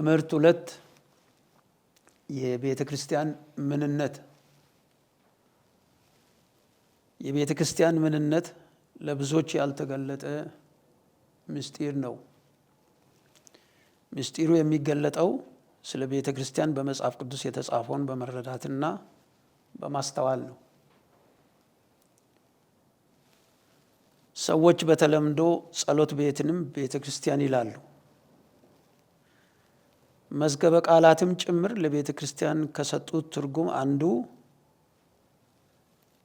ትምህርት 2 የቤተ ክርስቲያን ምንነት። የቤተ ክርስቲያን ምንነት ለብዙዎች ያልተገለጠ ምስጢር ነው። ምስጢሩ የሚገለጠው ስለ ቤተ ክርስቲያን በመጽሐፍ ቅዱስ የተጻፈውን በመረዳትና በማስተዋል ነው። ሰዎች በተለምዶ ጸሎት ቤትንም ቤተ ክርስቲያን ይላሉ። መዝገበ ቃላትም ጭምር ለቤተ ክርስቲያን ከሰጡት ትርጉም አንዱ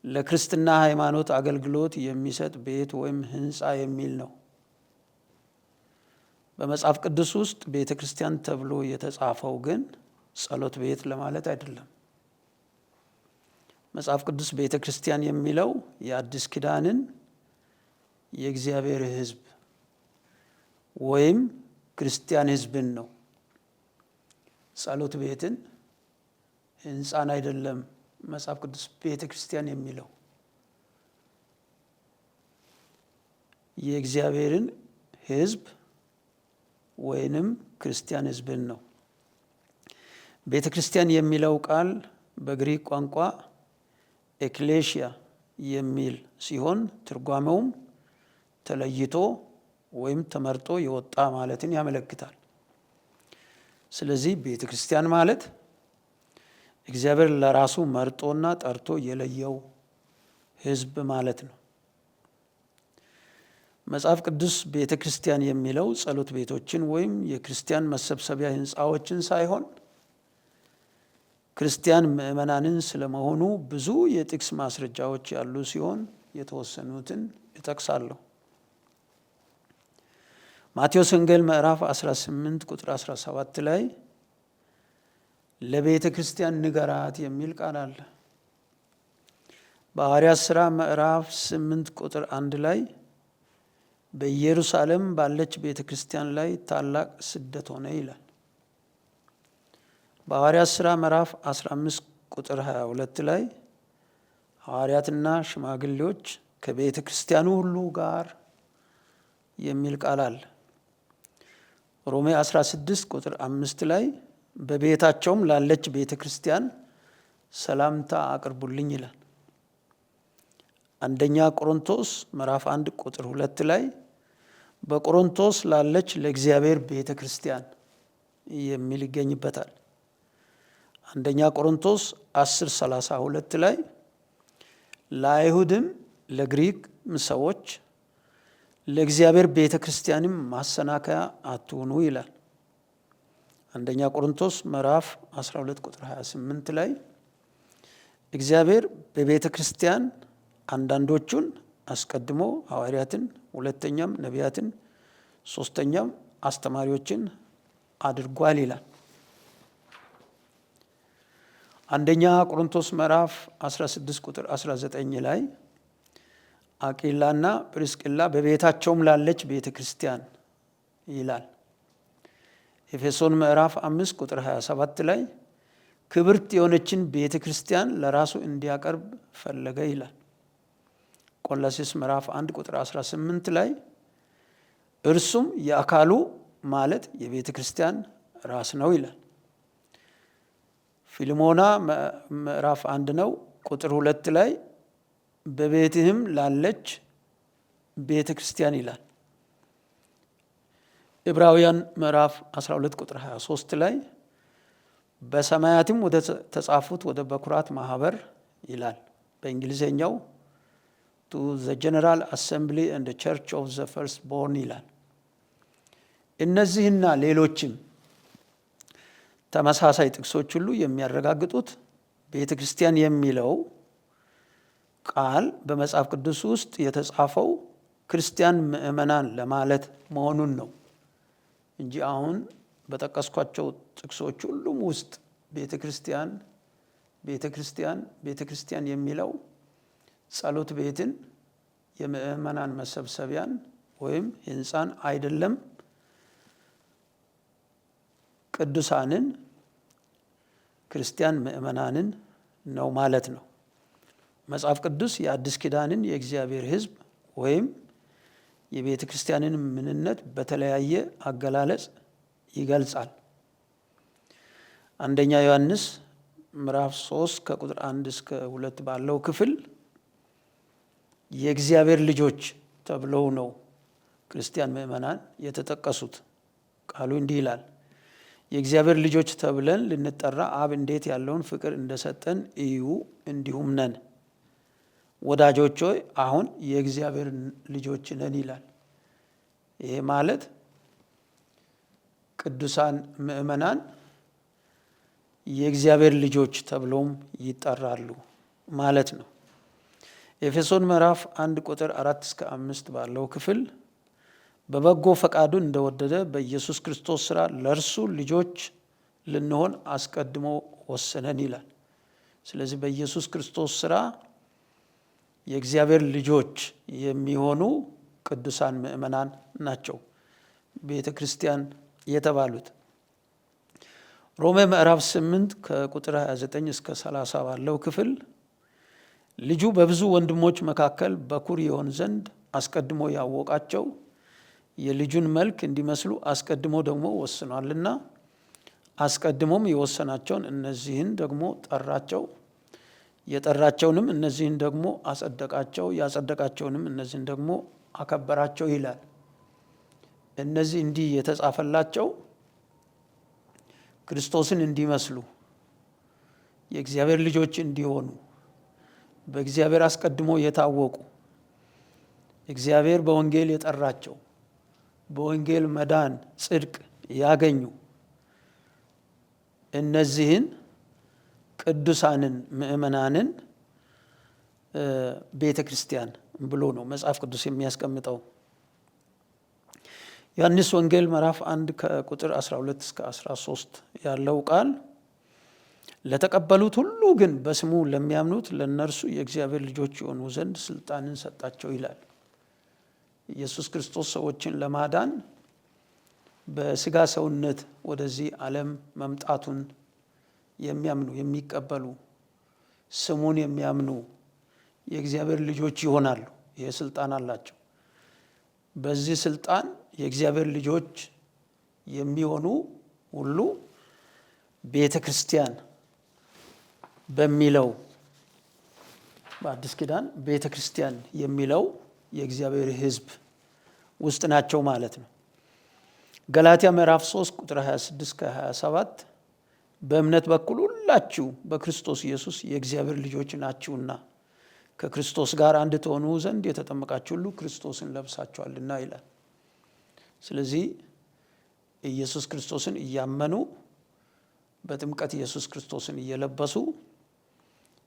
ለክርስትና ሃይማኖት አገልግሎት የሚሰጥ ቤት ወይም ሕንፃ የሚል ነው። በመጽሐፍ ቅዱስ ውስጥ ቤተ ክርስቲያን ተብሎ የተጻፈው ግን ጸሎት ቤት ለማለት አይደለም። መጽሐፍ ቅዱስ ቤተ ክርስቲያን የሚለው የአዲስ ኪዳንን የእግዚአብሔር ሕዝብ ወይም ክርስቲያን ሕዝብን ነው። ጸሎት ቤትን ሕንፃን አይደለም መጽሐፍ ቅዱስ ቤተ ክርስቲያን የሚለው። የእግዚአብሔርን ሕዝብ ወይንም ክርስቲያን ሕዝብን ነው። ቤተ ክርስቲያን የሚለው ቃል በግሪክ ቋንቋ ኤክሌሽያ የሚል ሲሆን ትርጓሜውም ተለይቶ ወይም ተመርጦ የወጣ ማለትን ያመለክታል። ስለዚህ ቤተ ክርስቲያን ማለት እግዚአብሔር ለራሱ መርጦና ጠርቶ የለየው ሕዝብ ማለት ነው። መጽሐፍ ቅዱስ ቤተ ክርስቲያን የሚለው ጸሎት ቤቶችን ወይም የክርስቲያን መሰብሰቢያ ሕንፃዎችን ሳይሆን ክርስቲያን ምዕመናንን ስለመሆኑ ብዙ የጥቅስ ማስረጃዎች ያሉ ሲሆን የተወሰኑትን እጠቅሳለሁ። ማቴዎስ ወንጌል ምዕራፍ 18 ቁጥር 17 ላይ ለቤተ ክርስቲያን ንገራት የሚል ቃል አለ። በሐዋርያት ሥራ ምዕራፍ 8 ቁጥር 1 ላይ በኢየሩሳሌም ባለች ቤተ ክርስቲያን ላይ ታላቅ ስደት ሆነ ይላል። በሐዋርያት ሥራ ምዕራፍ 15 ቁጥር 22 ላይ ሐዋርያትና ሽማግሌዎች ከቤተ ክርስቲያኑ ሁሉ ጋር የሚል ቃል አለ። ሮሜ 16 ቁጥር 5 ላይ በቤታቸውም ላለች ቤተ ክርስቲያን ሰላምታ አቅርቡልኝ ይላል። አንደኛ ቆሮንቶስ ምዕራፍ 1 ቁጥር 2 ላይ በቆሮንቶስ ላለች ለእግዚአብሔር ቤተ ክርስቲያን የሚል ይገኝበታል። አንደኛ ቆሮንቶስ 10:32 ላይ ለአይሁድም ለግሪክ ሰዎች ለእግዚአብሔር ቤተ ክርስቲያንም ማሰናከያ አትሁኑ ይላል። አንደኛ ቆሮንቶስ ምዕራፍ 12 ቁጥር 28 ላይ እግዚአብሔር በቤተ ክርስቲያን አንዳንዶቹን አስቀድሞ ሐዋርያትን፣ ሁለተኛም ነቢያትን፣ ሶስተኛም አስተማሪዎችን አድርጓል ይላል። አንደኛ ቆሮንቶስ ምዕራፍ 16 ቁጥር 19 ላይ አቂላና ጵርስቅላ በቤታቸውም ላለች ቤተ ክርስቲያን ይላል። ኤፌሶን ምዕራፍ 5 ቁጥር 27 ላይ ክብርት የሆነችን ቤተ ክርስቲያን ለራሱ እንዲያቀርብ ፈለገ ይላል። ቆላስይስ ምዕራፍ 1 ቁጥር 18 ላይ እርሱም የአካሉ ማለት የቤተ ክርስቲያን ራስ ነው ይላል። ፊልሞና ምዕራፍ 1 ነው ቁጥር 2 ላይ በቤትህም ላለች ቤተ ክርስቲያን ይላል። ዕብራውያን ምዕራፍ 12 ቁጥር 23 ላይ በሰማያትም ወደ ተጻፉት ወደ በኩራት ማህበር ይላል። በእንግሊዝኛው to the general assembly and the church of the first born ይላል። እነዚህና ሌሎችም ተመሳሳይ ጥቅሶች ሁሉ የሚያረጋግጡት ቤተ ክርስቲያን የሚለው ቃል በመጽሐፍ ቅዱስ ውስጥ የተጻፈው ክርስቲያን ምዕመናን ለማለት መሆኑን ነው እንጂ አሁን በጠቀስኳቸው ጥቅሶች ሁሉም ውስጥ ቤተ ክርስቲያን የሚለው ጸሎት ቤትን፣ የምዕመናን መሰብሰቢያን ወይም ሕንፃን አይደለም፣ ቅዱሳንን ክርስቲያን ምዕመናንን ነው ማለት ነው። መጽሐፍ ቅዱስ የአዲስ ኪዳንን የእግዚአብሔር ሕዝብ ወይም የቤተ ክርስቲያንን ምንነት በተለያየ አገላለጽ ይገልጻል። አንደኛ ዮሐንስ ምዕራፍ 3 ከቁጥር 1 እስከ 2 ባለው ክፍል የእግዚአብሔር ልጆች ተብለው ነው ክርስቲያን ምእመናን የተጠቀሱት። ቃሉ እንዲህ ይላል፣ የእግዚአብሔር ልጆች ተብለን ልንጠራ አብ እንዴት ያለውን ፍቅር እንደሰጠን እዩ፣ እንዲሁም ነን። ወዳጆች ሆይ አሁን የእግዚአብሔር ልጆች ነን ይላል። ይሄ ማለት ቅዱሳን ምእመናን የእግዚአብሔር ልጆች ተብለውም ይጠራሉ ማለት ነው። ኤፌሶን ምዕራፍ 1 ቁጥር 4 እስከ 5 ባለው ክፍል በበጎ ፈቃዱ እንደወደደ በኢየሱስ ክርስቶስ ሥራ ለእርሱ ልጆች ልንሆን አስቀድሞ ወሰነን ይላል። ስለዚህ በኢየሱስ ክርስቶስ ሥራ የእግዚአብሔር ልጆች የሚሆኑ ቅዱሳን ምእመናን ናቸው ቤተ ክርስቲያን የተባሉት። ሮሜ ምዕራፍ 8 ከቁጥር 29 እስከ 30 ባለው ክፍል ልጁ በብዙ ወንድሞች መካከል በኩር ይሆን ዘንድ አስቀድሞ ያወቃቸው የልጁን መልክ እንዲመስሉ አስቀድሞ ደግሞ ወስኗልና አስቀድሞም የወሰናቸውን እነዚህን ደግሞ ጠራቸው፣ የጠራቸውንም እነዚህን ደግሞ አጸደቃቸው፣ ያጸደቃቸውንም እነዚህን ደግሞ አከበራቸው ይላል። እነዚህ እንዲህ የተጻፈላቸው ክርስቶስን እንዲመስሉ የእግዚአብሔር ልጆች እንዲሆኑ በእግዚአብሔር አስቀድሞ የታወቁ እግዚአብሔር በወንጌል የጠራቸው በወንጌል መዳን ጽድቅ ያገኙ እነዚህን ቅዱሳንን ምእመናንን ቤተ ክርስቲያን ብሎ ነው መጽሐፍ ቅዱስ የሚያስቀምጠው። ዮሐንስ ወንጌል ምዕራፍ 1 ከቁጥር 12 እስከ 13 ያለው ቃል ለተቀበሉት ሁሉ ግን በስሙ ለሚያምኑት ለነርሱ የእግዚአብሔር ልጆች የሆኑ ዘንድ ስልጣንን ሰጣቸው ይላል። ኢየሱስ ክርስቶስ ሰዎችን ለማዳን በስጋ ሰውነት ወደዚህ ዓለም መምጣቱን የሚያምኑ የሚቀበሉ ስሙን የሚያምኑ የእግዚአብሔር ልጆች ይሆናሉ። ይህ ስልጣን አላቸው። በዚህ ስልጣን የእግዚአብሔር ልጆች የሚሆኑ ሁሉ ቤተ ክርስቲያን በሚለው በአዲስ ኪዳን ቤተ ክርስቲያን የሚለው የእግዚአብሔር ሕዝብ ውስጥ ናቸው ማለት ነው። ገላትያ ምዕራፍ 3 ቁጥር 26 ከ27 በእምነት በኩል ሁላችሁ በክርስቶስ ኢየሱስ የእግዚአብሔር ልጆች ናችሁና ከክርስቶስ ጋር አንድ ትሆኑ ዘንድ የተጠመቃችሁ ሁሉ ክርስቶስን ለብሳችኋልና ይላል። ስለዚህ ኢየሱስ ክርስቶስን እያመኑ በጥምቀት ኢየሱስ ክርስቶስን እየለበሱ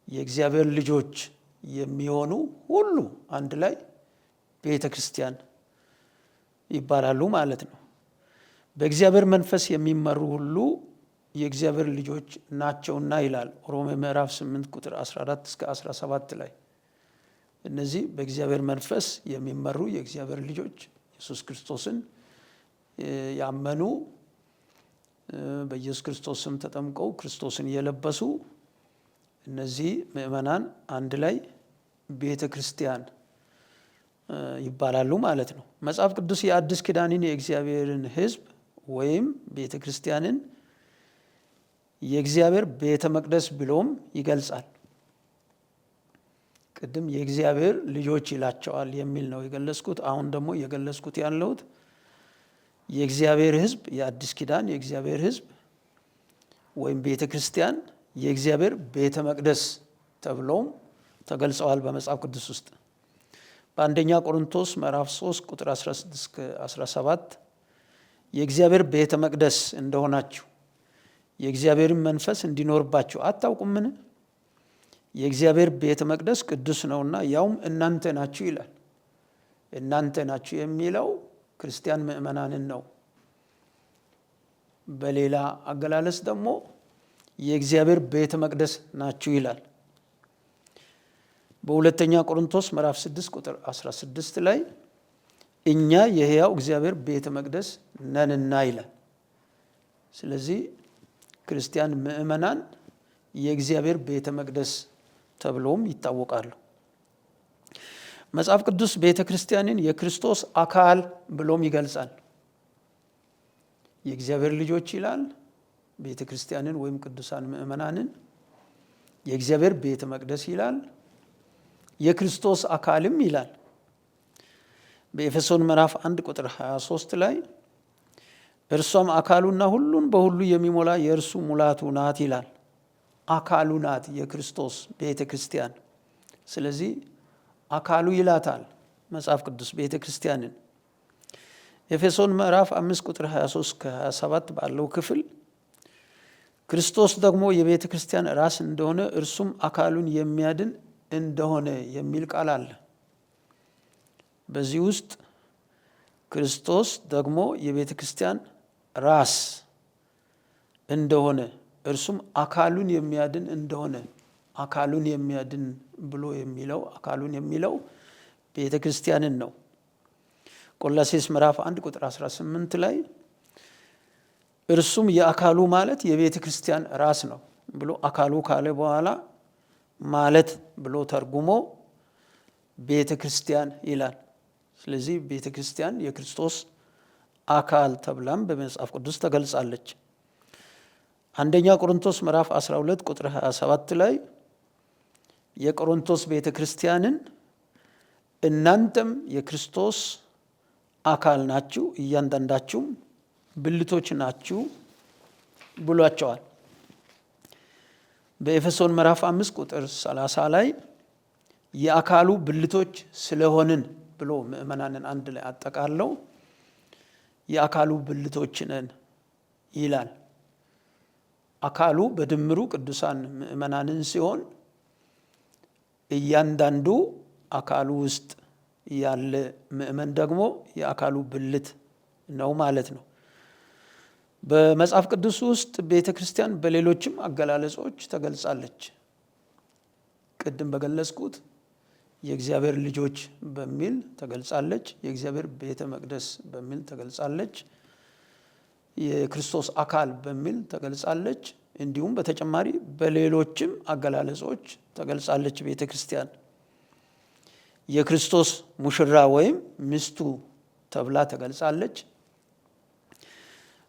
የእግዚአብሔር ልጆች የሚሆኑ ሁሉ አንድ ላይ ቤተ ክርስቲያን ይባላሉ ማለት ነው። በእግዚአብሔር መንፈስ የሚመሩ ሁሉ የእግዚአብሔር ልጆች ናቸውና ይላል ሮሜ ምዕራፍ 8 ቁጥር 14 እስከ 17 ላይ። እነዚህ በእግዚአብሔር መንፈስ የሚመሩ የእግዚአብሔር ልጆች ኢየሱስ ክርስቶስን ያመኑ በኢየሱስ ክርስቶስ ስም ተጠምቀው ክርስቶስን የለበሱ እነዚህ ምእመናን አንድ ላይ ቤተ ክርስቲያን ይባላሉ ማለት ነው። መጽሐፍ ቅዱስ የአዲስ ኪዳንን የእግዚአብሔርን ሕዝብ ወይም ቤተ ክርስቲያንን የእግዚአብሔር ቤተ መቅደስ ብሎም ይገልጻል። ቅድም የእግዚአብሔር ልጆች ይላቸዋል የሚል ነው የገለጽኩት። አሁን ደግሞ የገለጽኩት ያለሁት የእግዚአብሔር ሕዝብ የአዲስ ኪዳን የእግዚአብሔር ሕዝብ ወይም ቤተ ክርስቲያን የእግዚአብሔር ቤተ መቅደስ ተብሎም ተገልጸዋል በመጽሐፍ ቅዱስ ውስጥ። በአንደኛ ቆሮንቶስ ምዕራፍ 3 ቁጥር 16-17 የእግዚአብሔር ቤተ መቅደስ እንደሆናችሁ የእግዚአብሔርን መንፈስ እንዲኖርባችሁ አታውቁምን? የእግዚአብሔር ቤተ መቅደስ ቅዱስ ነውና ያውም እናንተ ናችሁ ይላል። እናንተ ናችሁ የሚለው ክርስቲያን ምእመናንን ነው። በሌላ አገላለጽ ደግሞ የእግዚአብሔር ቤተ መቅደስ ናችሁ ይላል። በሁለተኛ ቆሮንቶስ ምዕራፍ 6 ቁጥር 16 ላይ እኛ የሕያው እግዚአብሔር ቤተ መቅደስ ነንና ይላል። ስለዚህ ክርስቲያን ምእመናን የእግዚአብሔር ቤተ መቅደስ ተብሎም ይታወቃሉ። መጽሐፍ ቅዱስ ቤተ ክርስቲያንን የክርስቶስ አካል ብሎም ይገልጻል። የእግዚአብሔር ልጆች ይላል፣ ቤተ ክርስቲያንን ወይም ቅዱሳን ምእመናንን የእግዚአብሔር ቤተ መቅደስ ይላል፣ የክርስቶስ አካልም ይላል። በኤፌሶን ምዕራፍ 1 ቁጥር 23 ላይ እርሷም አካሉና ሁሉን በሁሉ የሚሞላ የእርሱ ሙላቱ ናት ይላል። አካሉ ናት የክርስቶስ ቤተ ክርስቲያን። ስለዚህ አካሉ ይላታል መጽሐፍ ቅዱስ ቤተ ክርስቲያንን። ኤፌሶን ምዕራፍ 5 ቁጥር 23-27 ባለው ክፍል ክርስቶስ ደግሞ የቤተ ክርስቲያን ራስ እንደሆነ እርሱም አካሉን የሚያድን እንደሆነ የሚል ቃል አለ። በዚህ ውስጥ ክርስቶስ ደግሞ የቤተ ክርስቲያን ራስ እንደሆነ እርሱም አካሉን የሚያድን እንደሆነ፣ አካሉን የሚያድን ብሎ የሚለው አካሉን የሚለው ቤተ ክርስቲያንን ነው። ቆላሴስ ምዕራፍ 1 ቁጥር 18 ላይ እርሱም የአካሉ ማለት የቤተ ክርስቲያን ራስ ነው ብሎ አካሉ ካለ በኋላ ማለት ብሎ ተርጉሞ ቤተ ክርስቲያን ይላል። ስለዚህ ቤተ ክርስቲያን የክርስቶስ አካል ተብላም በመጽሐፍ ቅዱስ ተገልጻለች። አንደኛ ቆሮንቶስ ምዕራፍ 12 ቁጥር 27 ላይ የቆሮንቶስ ቤተ ክርስቲያንን እናንተም የክርስቶስ አካል ናችሁ፣ እያንዳንዳችሁም ብልቶች ናችሁ ብሏቸዋል። በኤፌሶን ምዕራፍ 5 ቁጥር 30 ላይ የአካሉ ብልቶች ስለሆንን ብሎ ምእመናንን አንድ ላይ አጠቃለው የአካሉ ብልቶች ነን ይላል። አካሉ በድምሩ ቅዱሳን ምእመናንን ሲሆን እያንዳንዱ አካሉ ውስጥ ያለ ምእመን ደግሞ የአካሉ ብልት ነው ማለት ነው። በመጽሐፍ ቅዱስ ውስጥ ቤተ ክርስቲያን በሌሎችም አገላለጾች ተገልጻለች። ቅድም በገለጽኩት የእግዚአብሔር ልጆች በሚል ተገልጻለች፣ የእግዚአብሔር ቤተ መቅደስ በሚል ተገልጻለች፣ የክርስቶስ አካል በሚል ተገልጻለች። እንዲሁም በተጨማሪ በሌሎችም አገላለጾች ተገልጻለች። ቤተ ክርስቲያን የክርስቶስ ሙሽራ ወይም ሚስቱ ተብላ ተገልጻለች።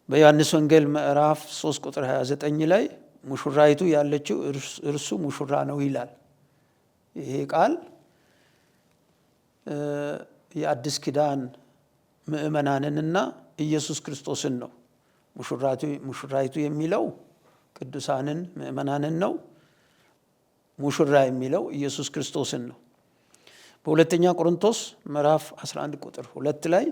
በዮሐንስ ወንጌል ምዕራፍ 3 ቁጥር 29 ላይ ሙሽራይቱ ያለችው እርሱ ሙሽራ ነው ይላል። ይሄ ቃል የአዲስ ኪዳን ምእመናንንና ኢየሱስ ክርስቶስን ነው። ሙሽራይቱ የሚለው ቅዱሳንን ምእመናንን ነው። ሙሽራ የሚለው ኢየሱስ ክርስቶስን ነው። በሁለተኛ ቆሮንቶስ ምዕራፍ 11 ቁጥር 2 ላይ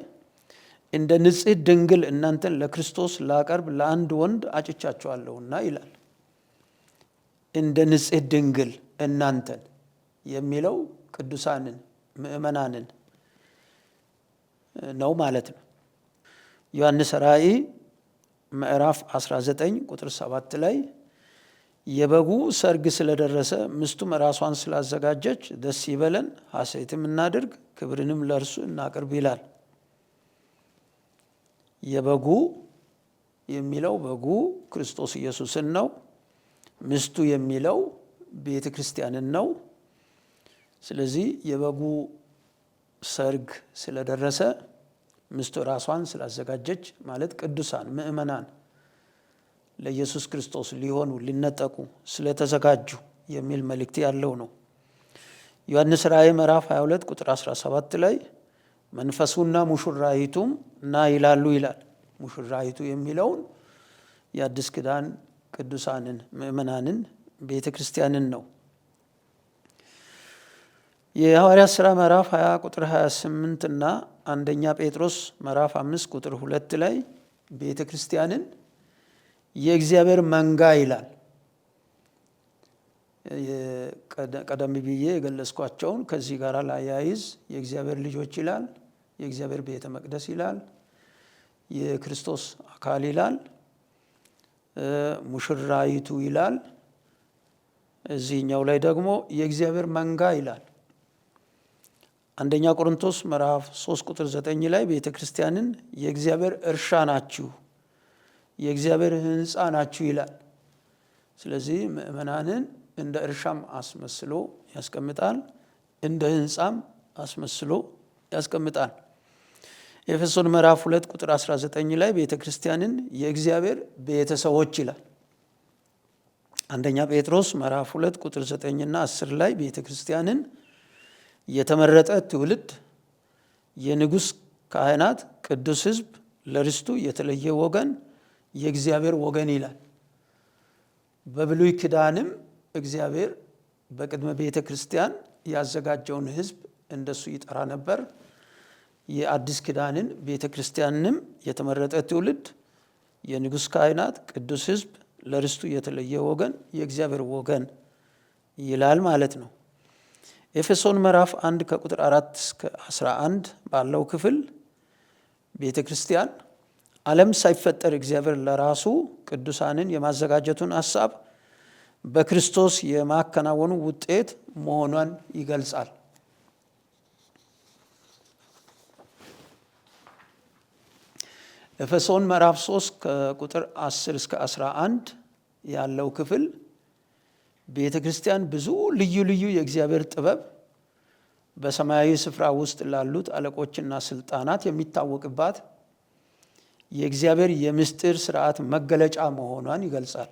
እንደ ንጽሕት ድንግል እናንተን ለክርስቶስ ላቀርብ ለአንድ ወንድ አጭቻችኋለሁና ይላል። እንደ ንጽሕት ድንግል እናንተን የሚለው ቅዱሳንን ምእመናንን ነው ማለት ነው። ዮሐንስ ራእይ ምዕራፍ 19 ቁጥር 7 ላይ የበጉ ሰርግ ስለደረሰ ሚስቱም ራሷን ስላዘጋጀች ደስ ይበለን፣ ሐሴትም እናድርግ፣ ክብርንም ለእርሱ እናቅርብ ይላል። የበጉ የሚለው በጉ ክርስቶስ ኢየሱስን ነው። ሚስቱ የሚለው ቤተ ክርስቲያንን ነው። ስለዚህ የበጉ ሰርግ ስለደረሰ ሚስቱ ራሷን ስላዘጋጀች ማለት ቅዱሳን ምእመናን ለኢየሱስ ክርስቶስ ሊሆኑ ሊነጠቁ ስለተዘጋጁ የሚል መልእክት ያለው ነው። ዮሐንስ ራእይ ምዕራፍ 22 ቁጥር 17 ላይ መንፈሱና ሙሽራይቱም ና ይላሉ ይላል። ሙሽራይቱ የሚለውን የአዲስ ኪዳን ቅዱሳንን ምእመናንን ቤተ ክርስቲያንን ነው። የሐዋርያት ሥራ ምዕራፍ 20 ቁጥር 28 እና አንደኛ ጴጥሮስ ምዕራፍ 5 ቁጥር 2 ላይ ቤተ ክርስቲያንን የእግዚአብሔር መንጋ ይላል። ቀደም ብዬ የገለጽኳቸውን ከዚህ ጋር ላያይዝ የእግዚአብሔር ልጆች ይላል፣ የእግዚአብሔር ቤተ መቅደስ ይላል፣ የክርስቶስ አካል ይላል፣ ሙሽራይቱ ይላል። እዚህኛው ላይ ደግሞ የእግዚአብሔር መንጋ ይላል። አንደኛ ቆሮንቶስ ምዕራፍ 3 ቁጥር 9 ላይ ቤተ ክርስቲያንን የእግዚአብሔር እርሻ ናችሁ፣ የእግዚአብሔር ሕንፃ ናችሁ ይላል። ስለዚህ ምእመናንን እንደ እርሻም አስመስሎ ያስቀምጣል፣ እንደ ሕንፃም አስመስሎ ያስቀምጣል። ኤፌሶን ምዕራፍ 2 ቁጥር 19 ላይ ቤተ ክርስቲያንን የእግዚአብሔር ቤተሰቦች ይላል። አንደኛ ጴጥሮስ ምዕራፍ 2 ቁጥር 9 እና 10 ላይ ቤተ ክርስቲያንን የተመረጠ ትውልድ፣ የንጉሥ ካህናት፣ ቅዱስ ሕዝብ፣ ለርስቱ የተለየ ወገን፣ የእግዚአብሔር ወገን ይላል። በብሉይ ኪዳንም እግዚአብሔር በቅድመ ቤተ ክርስቲያን ያዘጋጀውን ሕዝብ እንደሱ ይጠራ ነበር። የአዲስ ኪዳንን ቤተ ክርስቲያንንም የተመረጠ ትውልድ፣ የንጉሥ ካህናት፣ ቅዱስ ሕዝብ፣ ለርስቱ የተለየ ወገን፣ የእግዚአብሔር ወገን ይላል ማለት ነው። ኤፌሶን ምዕራፍ 1 ከቁጥር 4 እስከ 11 ባለው ክፍል ቤተ ክርስቲያን ዓለም ሳይፈጠር እግዚአብሔር ለራሱ ቅዱሳንን የማዘጋጀቱን ሐሳብ በክርስቶስ የማከናወኑ ውጤት መሆኗን ይገልጻል። ኤፌሶን ምዕራፍ 3 ከቁጥር 10 እስከ 11 ያለው ክፍል ቤተ ክርስቲያን ብዙ ልዩ ልዩ የእግዚአብሔር ጥበብ በሰማያዊ ስፍራ ውስጥ ላሉት አለቆችና ስልጣናት የሚታወቅባት የእግዚአብሔር የምስጢር ስርዓት መገለጫ መሆኗን ይገልጻል።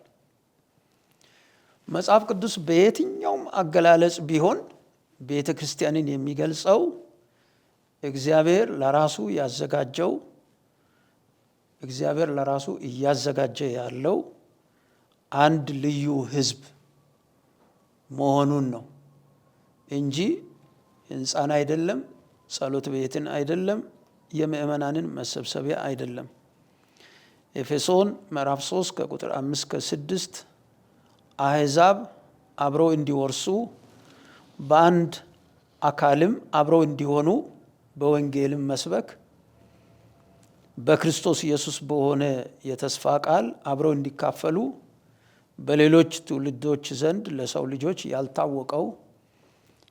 መጽሐፍ ቅዱስ በየትኛውም አገላለጽ ቢሆን ቤተ ክርስቲያንን የሚገልጸው እግዚአብሔር ለራሱ ያዘጋጀው፣ እግዚአብሔር ለራሱ እያዘጋጀ ያለው አንድ ልዩ ሕዝብ መሆኑን ነው እንጂ ሕንፃን አይደለም፣ ጸሎት ቤትን አይደለም፣ የምእመናንን መሰብሰቢያ አይደለም። ኤፌሶን ምዕራፍ 3 ከቁጥር 5 ከ6 አሕዛብ አብረው እንዲወርሱ በአንድ አካልም አብረው እንዲሆኑ በወንጌልም መስበክ በክርስቶስ ኢየሱስ በሆነ የተስፋ ቃል አብረው እንዲካፈሉ በሌሎች ትውልዶች ዘንድ ለሰው ልጆች ያልታወቀው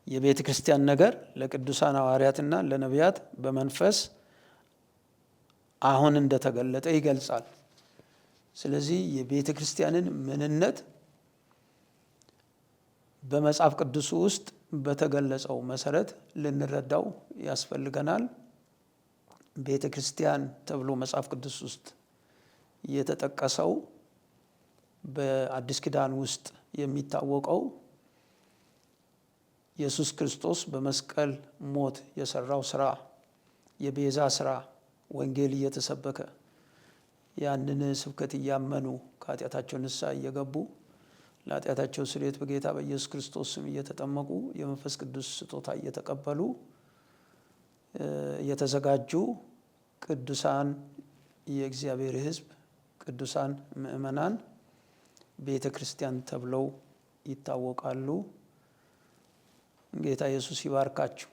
የቤተ ክርስቲያን ነገር ለቅዱሳን ሐዋርያትና ለነቢያት በመንፈስ አሁን እንደተገለጠ ይገልጻል። ስለዚህ የቤተ ክርስቲያንን ምንነት በመጽሐፍ ቅዱስ ውስጥ በተገለጸው መሰረት ልንረዳው ያስፈልገናል። ቤተ ክርስቲያን ተብሎ መጽሐፍ ቅዱስ ውስጥ የተጠቀሰው በአዲስ ኪዳን ውስጥ የሚታወቀው ኢየሱስ ክርስቶስ በመስቀል ሞት የሰራው ስራ፣ የቤዛ ስራ፣ ወንጌል እየተሰበከ ያንን ስብከት እያመኑ ከኃጢአታቸው ንስሐ እየገቡ ለኃጢአታቸው ስርየት በጌታ በኢየሱስ ክርስቶስ ስም እየተጠመቁ የመንፈስ ቅዱስ ስጦታ እየተቀበሉ የተዘጋጁ ቅዱሳን የእግዚአብሔር ሕዝብ፣ ቅዱሳን ምእመናን ቤተ ክርስቲያን ተብለው ይታወቃሉ። ጌታ ኢየሱስ ይባርካችሁ።